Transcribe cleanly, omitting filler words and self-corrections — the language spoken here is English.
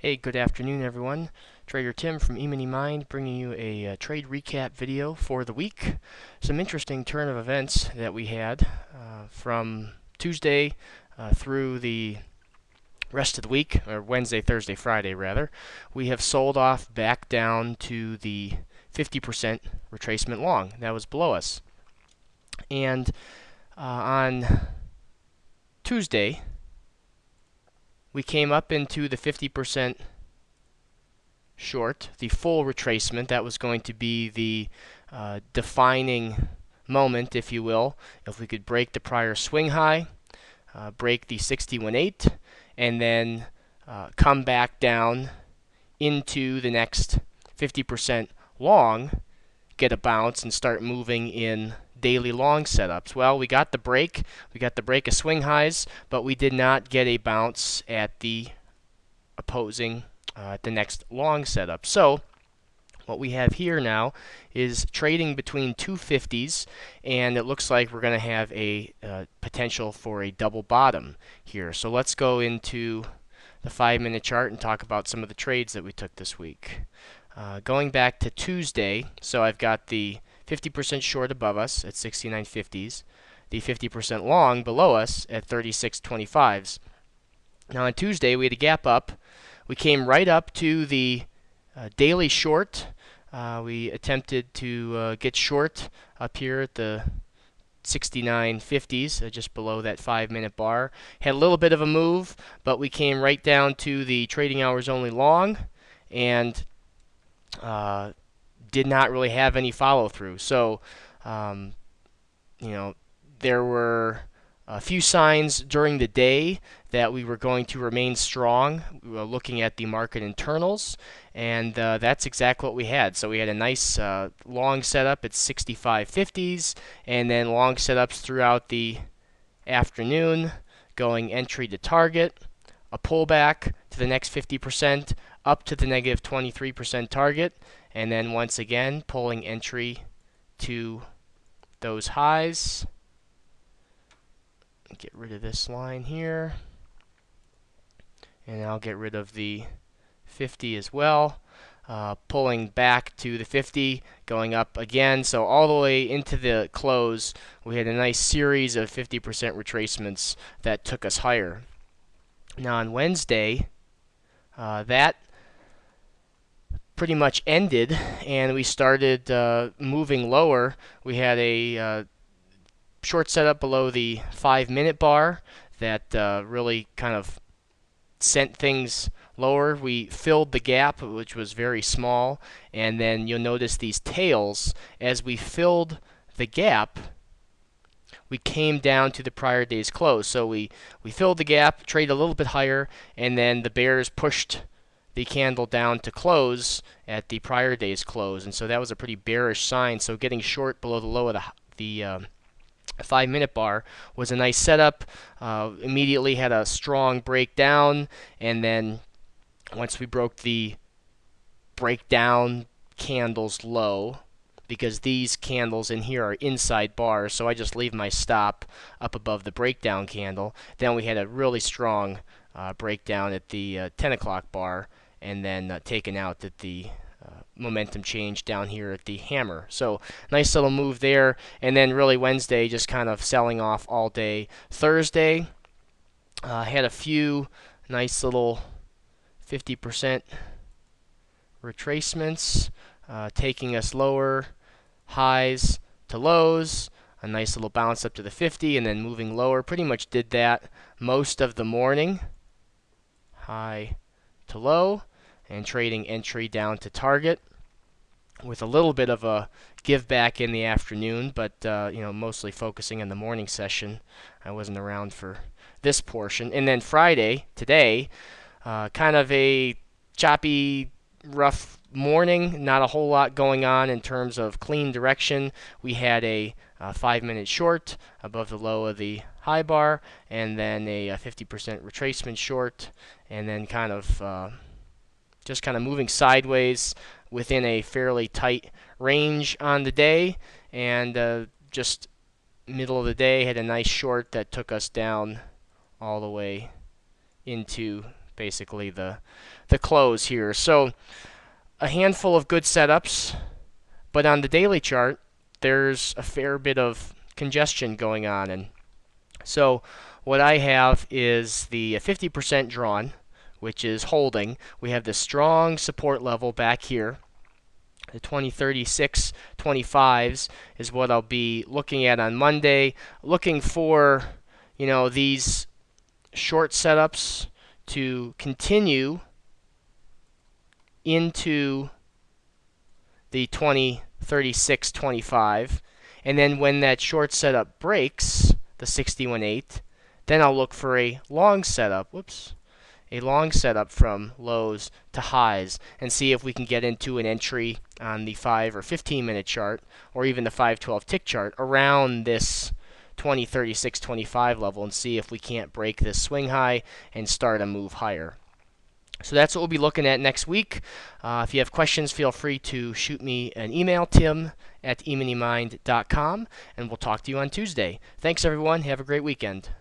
Hey, good afternoon, everyone. Trader Tim from E-mini Mind bringing you a trade recap video for the week. Some interesting turn of events that we had from Tuesday through the rest of the week, or Wednesday, Thursday, Friday, rather. We have sold off back down to the 50% retracement long that was below us. And on Tuesday, we came up into the 50% short, the full retracement. That was going to be the defining moment, if you will. If we could break the prior swing high, break the 61.8, and then come back down into the next 50% long, get a bounce, and start moving in daily long setups. Well, we got the break. We got the break of swing highs, but we did not get a bounce at the opposing the next long setup. So what we have here now is trading between 250s, and it looks like we're going to have a potential for a double bottom here. So let's go into the 5-minute chart and talk about some of the trades that we took this week. Going back to Tuesday, so I've got the 50% short above us at 69.50s, the 50% long below us at 36.25s. Now on Tuesday we had a gap up. We came right up to the daily short. We attempted to get short up here at the 69.50s, just below that 5-minute bar. Had a little bit of a move, but we came right down to the trading hours only long and did not really have any follow through. So, there were a few signs during the day that we were going to remain strong. We were looking at the market internals, and that's exactly what we had. So we had a nice long setup at 65.50s, and then long setups throughout the afternoon, going entry to target, a pullback to the next 50%, up to the negative 23% target, and then once again pulling entry to those highs. Get rid of this line here, and I'll get rid of the 50 as well. Pulling back to the 50, going up again. So all the way into the close, we had a nice series of 50% retracements that took us higher. Now on Wednesday, that pretty much ended, and we started moving lower. We had a short setup below the 5-minute bar that really kind of sent things lower. We filled the gap, which was very small, and then you'll notice these tails. As we filled the gap, we came down to the prior day's close. So we filled the gap, traded a little bit higher, and then the bears pushed the candle down to close at the prior day's close, and so that was a pretty bearish sign. So getting short below the low of the 5-minute bar was a nice setup. Immediately had a strong breakdown, and then once we broke the breakdown candles low, because these candles in here are inside bars, so I just leave my stop up above the breakdown candle. Then we had a really strong breakdown at the 10 o'clock bar, and then taken out at the momentum change down here at the hammer. So nice little move there, and then really Wednesday just kind of selling off all day. Thursday had a few nice little 50% retracements, taking us lower, highs to lows, a nice little bounce up to the 50, and then moving lower. Pretty much did that most of the morning, high to low, and trading entry down to target, with a little bit of a give back in the afternoon, but mostly focusing on the morning session. I wasn't around for this portion. And then Friday, today, kind of a choppy, rough morning. Not a whole lot going on in terms of clean direction. We had a 5-minute short above the low of the high bar, and then a 50% retracement short, and then kind of just kind of moving sideways within a fairly tight range on the day, and just middle of the day had a nice short that took us down all the way into basically the close here. So a handful of good setups, but on the daily chart, there's a fair bit of congestion going on. And so what I have is the 50% drawn, which is holding. We have the strong support level back here. The 2036 25s is what I'll be looking at on Monday, looking for, these short setups to continue into the 2036 25, and then when that short setup breaks the 61.8, then I'll look for a long setup. A long setup from lows to highs and see if we can get into an entry on the 5 or 15-minute chart or even the 512 tick chart around this 2036 25 level and see if we can't break this swing high and start a move higher. So that's what we'll be looking at next week. If you have questions, feel free to shoot me an email, tim@emoneymind.com, and we'll talk to you on Tuesday. Thanks, everyone. Have a great weekend.